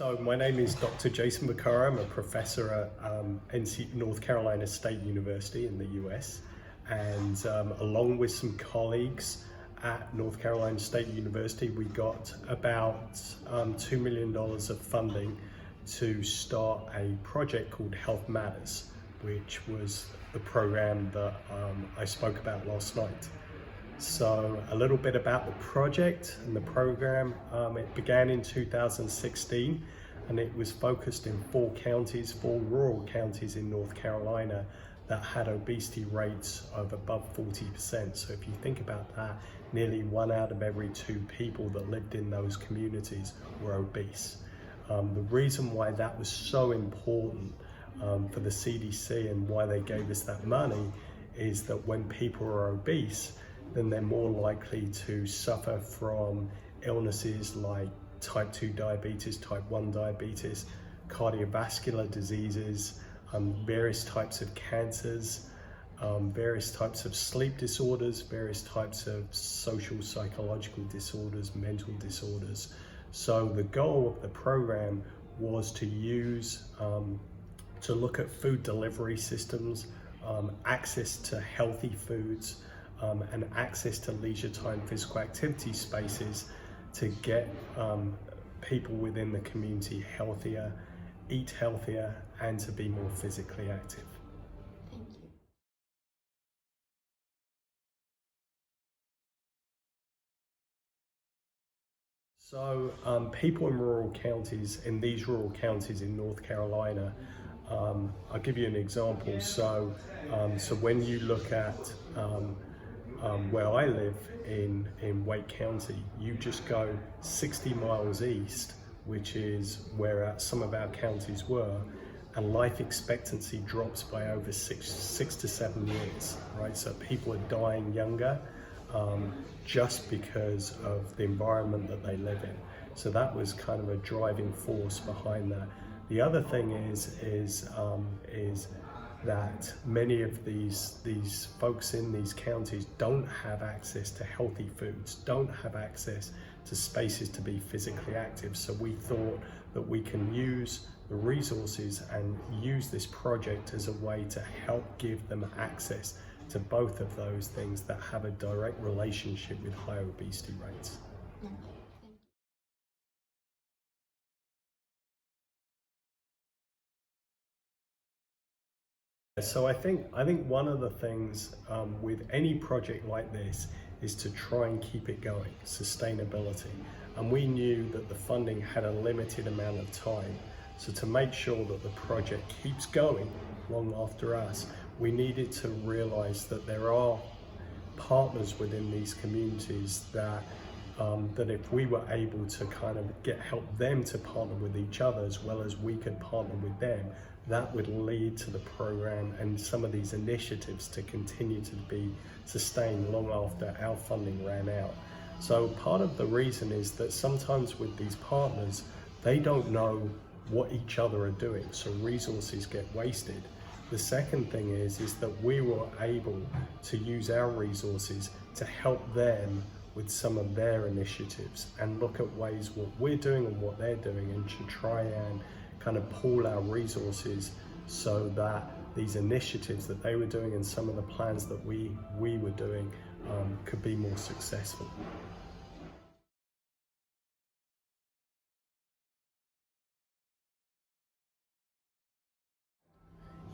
So my name is Dr. Jason Bocarro. I'm a professor at North Carolina State University in the US, and along with some colleagues at North Carolina State University, we got about $2 million of funding to start a project called Health Matters, which was the program that I spoke about last night. So a little bit about the project and the program. It began in 2016 and it was focused in four rural counties in North Carolina that had obesity rates of above 40%. So if you think about that, nearly 1 out of every 2 people that lived in those communities were obese. The reason why that was so important for the CDC and why they gave us that money is that when people are obese, then they're more likely to suffer from illnesses like type 2 diabetes, type 1 diabetes, cardiovascular diseases, various types of cancers, various types of sleep disorders, various types of socio-ecological disorders, mental disorders. So the goal of the program was to use, to look at food delivery systems, access to healthy foods, and access to leisure time physical activity spaces to get people within the community healthier, eat healthier, and to be more physically active. Thank you. So people in rural counties, in these rural counties in North Carolina, I'll give you an example. So when you look at where I live in Wake County, you just go 60 miles east, which is where some of our counties were, and life expectancy drops by over six to 7 years, right? So people are dying younger just because of the environment that they live in. So that was kind of a driving force behind that. The other thing is that many of these folks in these counties don't have access to healthy foods, don't have access to spaces to be physically active. So we thought that we can use the resources and use this project as a way to help give them access to both of those things that have a direct relationship with high obesity rates. So I think one of the things with any project like this is to try and keep it going, sustainability. And we knew that the funding had a limited amount of time. So to make sure that the project keeps going long after us, we needed to realize that there are partners within these communities that if we were able to kind of help them to partner with each other as well as we could partner with them, that would lead to the program and some of these initiatives to continue to be sustained long after our funding ran out. So part of the reason is that sometimes with these partners, they don't know what each other are doing, so resources get wasted. The second thing is that we were able to use our resources to help them with some of their initiatives and look at ways what we're doing and what they're doing, and to try and kind of pool our resources so that these initiatives that they were doing and some of the plans that we were doing could be more successful.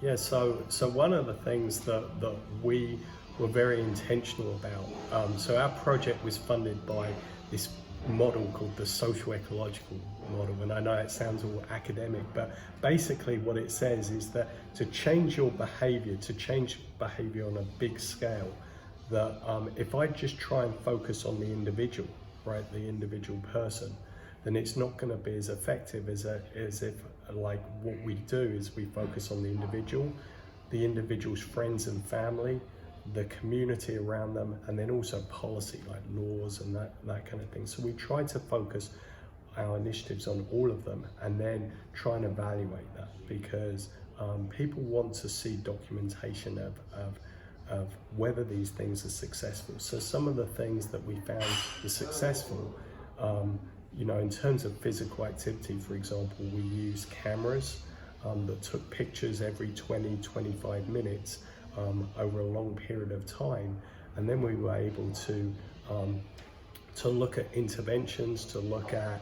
Yeah, so one of the things that we were very intentional about, so our project was funded by this model called the socio-ecological model, and I know it sounds all academic, but basically what it says is that to change your behavior, to change behavior on a big scale, that if I just try and focus on the individual, right, the individual person, then it's not going to be as effective as if, like, what we do is we focus on the individual's friends and family, the community around them, and then also policy like laws and that kind of thing. So we try to focus our initiatives on all of them and then try and evaluate that, because people want to see documentation of whether these things are successful. So some of the things that we found were successful, you know, in terms of physical activity, for example, we use cameras that took pictures every 20-25 minutes over a long period of time, and then we were able to look at interventions, to look at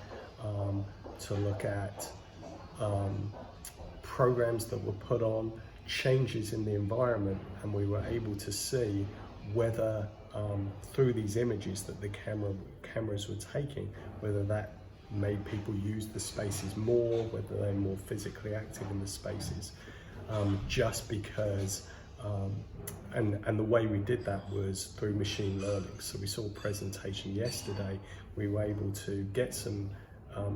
programs that were put on, changes in the environment, and we were able to see whether through these images that the cameras were taking, whether that made people use the spaces more, whether they're more physically active in the spaces, just because, and the way we did that was through machine learning. So we saw a presentation yesterday, we were able to get some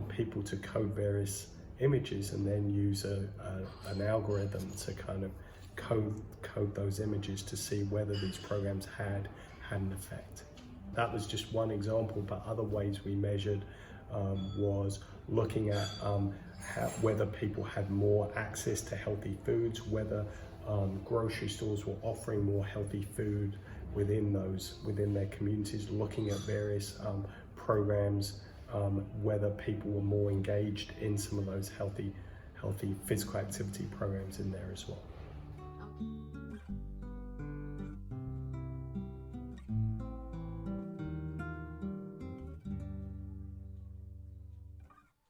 people to code various images and then use an algorithm to kind of code those images to see whether these programs had an effect. That was just one example, but other ways we measured was looking at whether people had more access to healthy foods, whether grocery stores were offering more healthy food within their communities, looking at various programs, whether people were more engaged in some of those healthy physical activity programs in there as well.